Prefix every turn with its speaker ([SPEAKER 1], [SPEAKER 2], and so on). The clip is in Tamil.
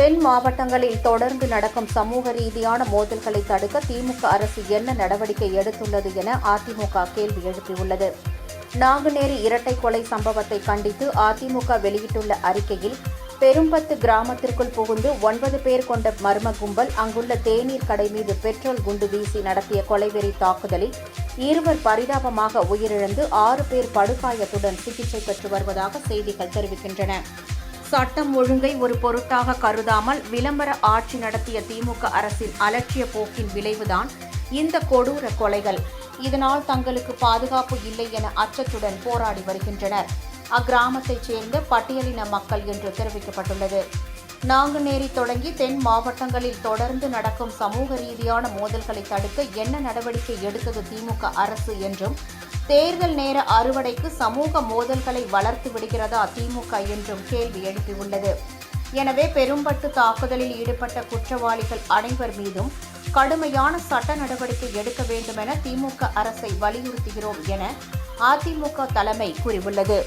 [SPEAKER 1] தென் மாவட்டங்களில் தொடர்ந்து நடக்கும் சமூக ரீதியான மோதல்களை தடுக்க திமுக அரசு என்ன நடவடிக்கை எடுத்துள்ளது என அதிமுக கேள்வி எழுப்பியுள்ளது. நாங்குநேரி இரட்டை கொலை சம்பவத்தை கண்டித்து அதிமுக வெளியிட்டுள்ள அறிக்கையில், பெரும்பத்து கிராமத்திற்குள் புகுந்து 9 பேர் கொண்ட மர்ம கும்பல் அங்குள்ள தேநீர் கடை மீது பெட்ரோல் குண்டு வீசி நடத்திய கொலைவெறி தாக்குதலில் 2 பரிதாபமாக உயிரிழந்து 6 பேர் படுகாயத்துடன் சிகிச்சை பெற்று வருவதாக செய்திகள் தெரிவிக்கின்றன. சட்டம் ஒழுங்கை ஒரு பொருட்டாக கருதாமல் விளம்பர ஆட்சி நடத்திய திமுக அரசின் அலட்சிய போக்கின் விளைவுதான் இந்த கொடூர கொலைகள். இதனால் தங்களுக்கு பாதுகாப்பு இல்லை என அச்சத்துடன் போராடி வருகின்றனர். அக்கிராமத்தைச் சேர்ந்த பட்டியலின மக்கள் என்று தெரிவிக்கப்பட்டுள்ளது. நாங்குநேரி தொடங்கி தென் மாவட்டங்களில் தொடர்ந்து நடக்கும் சமூக ரீதியான மோதல்களை தடுக்க என்ன நடவடிக்கை எடுத்தது திமுக அரசு என்றும், தேர்தல் நேர அறுவடைக்கு சமூக மோதல்களை வளர்த்து விடுகிறதா திமுக என்றும் கேள்வி எழுப்பியுள்ளது. எனவே பெரும்பட்டு தாக்குதலில் ஈடுபட்ட குற்றவாளிகள் அனைவர் மீதும் கடுமையான சட்ட நடவடிக்கை எடுக்க வேண்டும் என திமுக அரசை வலியுறுத்துகிறோம் என அதிமுக தலைமை கூறியுள்ளது.